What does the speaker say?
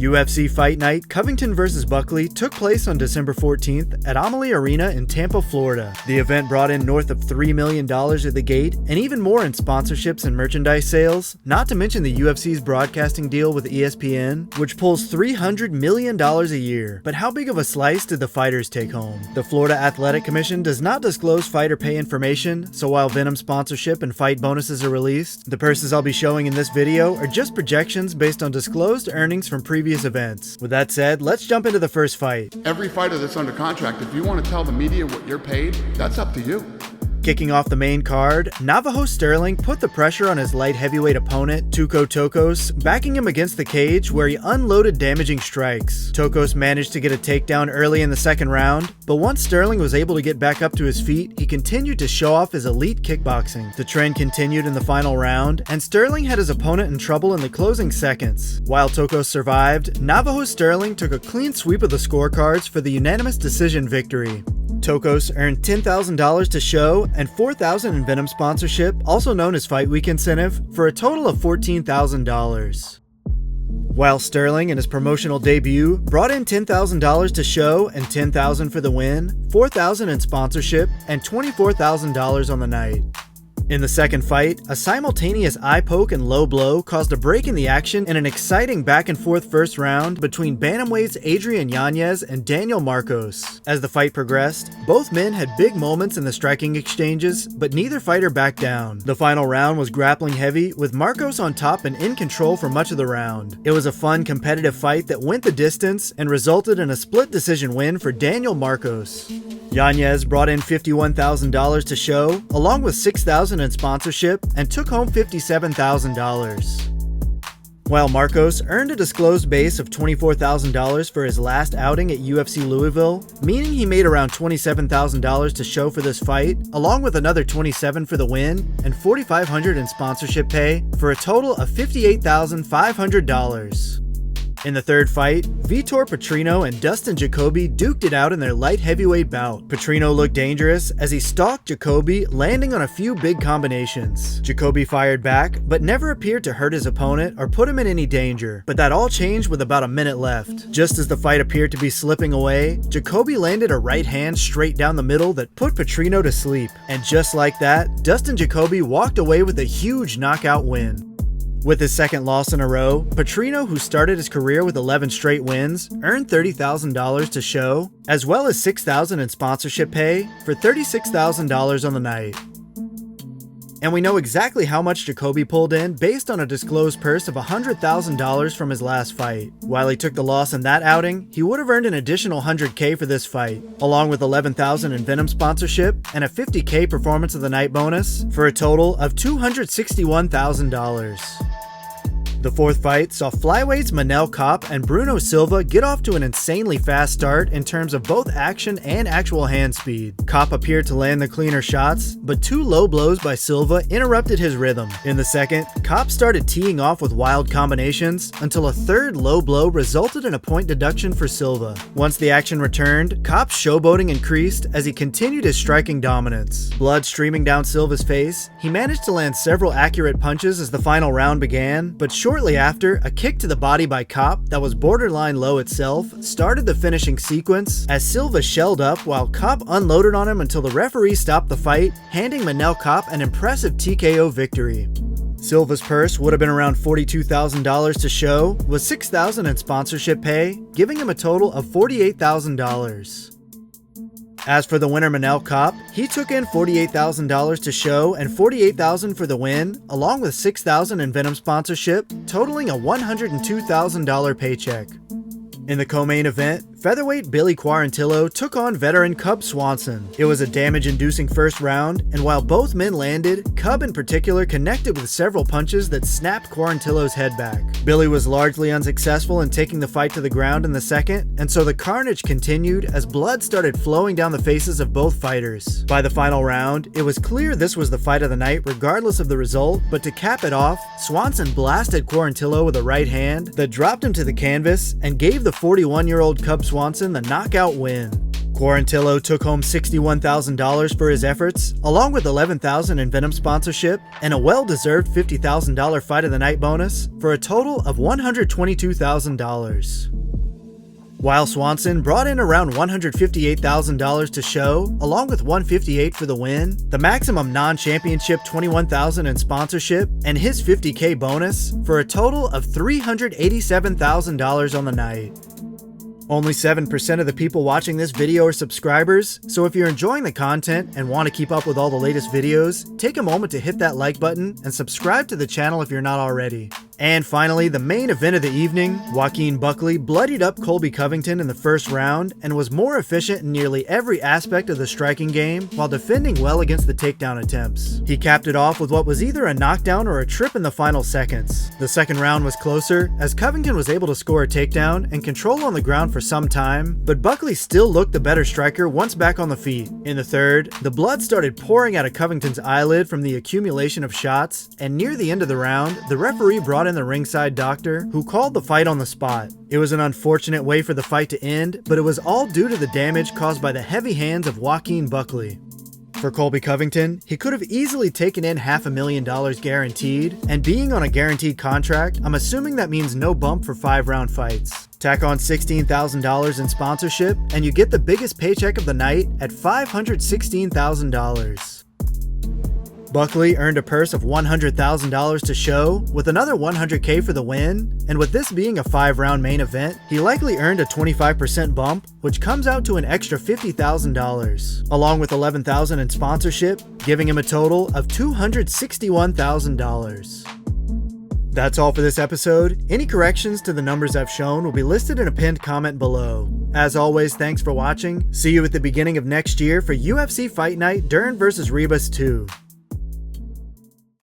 UFC Fight Night Covington vs. Buckley took place on December 14th at Amalie Arena in Tampa, Florida. The event brought in north of $3 million at the gate and even more in sponsorships and merchandise sales, not to mention the UFC's broadcasting deal with ESPN, which pulls $300 million a year. But how big of a slice did the fighters take home? The Florida Athletic Commission does not disclose fighter pay information, so while Venom sponsorship and fight bonuses are released, the purses I'll be showing in this video are just projections based on disclosed earnings from previous events. With that said, let's jump into the first fight. Every fighter that's under contract, if you want to tell the media what you're paid, that's up to you. Kicking off the main card, Navajo Stirling put the pressure on his light heavyweight opponent, Tuco Tokkos, backing him against the cage where he unloaded damaging strikes. Tokkos managed to get a takedown early in the second round, but once Stirling was able to get back up to his feet, he continued to show off his elite kickboxing. The trend continued in the final round, and Stirling had his opponent in trouble in the closing seconds. While Tokkos survived, Navajo Stirling took a clean sweep of the scorecards for the unanimous decision victory. Tokkos earned $10,000 to show and $4,000 in Venom sponsorship, also known as Fight Week incentive, for a total of $14,000. While Stirling in his promotional debut brought in $10,000 to show and $10,000 for the win, $4,000 in sponsorship, and $24,000 on the night. In the second fight, a simultaneous eye poke and low blow caused a break in the action in an exciting back-and-forth first round between bantamweights Adrian Yañez and Daniel Marcos. As the fight progressed, both men had big moments in the striking exchanges, but neither fighter backed down. The final round was grappling heavy, with Marcos on top and in control for much of the round. It was a fun, competitive fight that went the distance and resulted in a split decision win for Daniel Marcos. Yañez brought in $51,000 to show, along with $6,000 in sponsorship, and took home $57,000. While Marcos earned a disclosed base of $24,000 for his last outing at UFC Louisville, meaning he made around $27,000 to show for this fight, along with another $27,000 for the win and $4,500 in sponsorship pay, for a total of $58,500. In the third fight, Vitor, Petrino, and Dustin Jacoby duked it out in their light heavyweight bout. Petrino looked dangerous as he stalked Jacoby, landing on a few big combinations. Jacoby fired back, but never appeared to hurt his opponent or put him in any danger. But that all changed with about a minute left. Just as the fight appeared to be slipping away, Jacoby landed a right hand straight down the middle that put Petrino to sleep. And just like that, Dustin Jacoby walked away with a huge knockout win. With his second loss in a row, Petrino, who started his career with 11 straight wins, earned $30,000 to show, as well as $6,000 in sponsorship pay, for $36,000 on the night. And we know exactly how much Jacoby pulled in based on a disclosed purse of $100,000 from his last fight. While he took the loss in that outing, he would have earned an additional $100K for this fight, along with $11,000 in Venom sponsorship and a $50K performance of the night bonus, for a total of $261,000. The fourth fight saw flyweights Manel Kape and Bruno Silva get off to an insanely fast start in terms of both action and actual hand speed. Kape appeared to land the cleaner shots, but two low blows by Silva interrupted his rhythm. In the second, Kape started teeing off with wild combinations until a third low blow resulted in a point deduction for Silva. Once the action returned, Kape's showboating increased as he continued his striking dominance. Blood streaming down Silva's face, he managed to land several accurate punches as the final round began, but shortly after, a kick to the body by Kape that was borderline low itself started the finishing sequence as Silva shelled up while Kape unloaded on him until the referee stopped the fight, handing Manel Kape an impressive TKO victory. Silva's purse would have been around $42,000 to show, with $6,000 in sponsorship pay, giving him a total of $48,000. As for the winner Manel Kape, he took in $48,000 to show and $48,000 for the win, along with $6,000 in Venom sponsorship, totaling a $102,000 paycheck. In the co-main event, featherweight Billy Quarantillo took on veteran Cub Swanson. It was a damage-inducing first round, and while both men landed, Cub in particular connected with several punches that snapped Quarantillo's head back. Billy was largely unsuccessful in taking the fight to the ground in the second, and so the carnage continued as blood started flowing down the faces of both fighters. By the final round, it was clear this was the fight of the night regardless of the result, but to cap it off, Swanson blasted Quarantillo with a right hand that dropped him to the canvas and gave the 41-year-old Cub Swanson the knockout win. Quarantillo took home $61,000 for his efforts, along with $11,000 in Venom sponsorship and a well-deserved $50,000 Fight of the Night bonus, for a total of $122,000. While Swanson brought in around $158,000 to show, along with $158,000 for the win, the maximum non-championship $21,000 in sponsorship, and his $50,000 bonus, for a total of $387,000 on the night. Only 7% of the people watching this video are subscribers, so if you're enjoying the content and want to keep up with all the latest videos, take a moment to hit that like button and subscribe to the channel if you're not already. And finally, the main event of the evening, Joaquin Buckley bloodied up Colby Covington in the first round and was more efficient in nearly every aspect of the striking game while defending well against the takedown attempts. He capped it off with what was either a knockdown or a trip in the final seconds. The second round was closer, as Covington was able to score a takedown and control on the ground for some time, but Buckley still looked the better striker once back on the feet. In the third, the blood started pouring out of Covington's eyelid from the accumulation of shots, and near the end of the round, the referee brought in the ringside doctor, who called the fight on the spot. It was an unfortunate way for the fight to end, but it was all due to the damage caused by the heavy hands of Joaquin Buckley. For Colby Covington, he could have easily taken in $500,000 guaranteed, and being on a guaranteed contract, I'm assuming that means no bump for 5-round fights. Tack on $16,000 in sponsorship, and you get the biggest paycheck of the night at $516,000. Buckley earned a purse of $100,000 to show, with another $100,000 for the win, and with this being a 5-round main event, he likely earned a 25% bump, which comes out to an extra $50,000, along with $11,000 in sponsorship, giving him a total of $261,000. That's all for this episode. Any corrections to the numbers I've shown will be listed in a pinned comment below. As always, thanks for watching. See you at the beginning of next year for UFC Fight Night Dern vs. Ribas 2.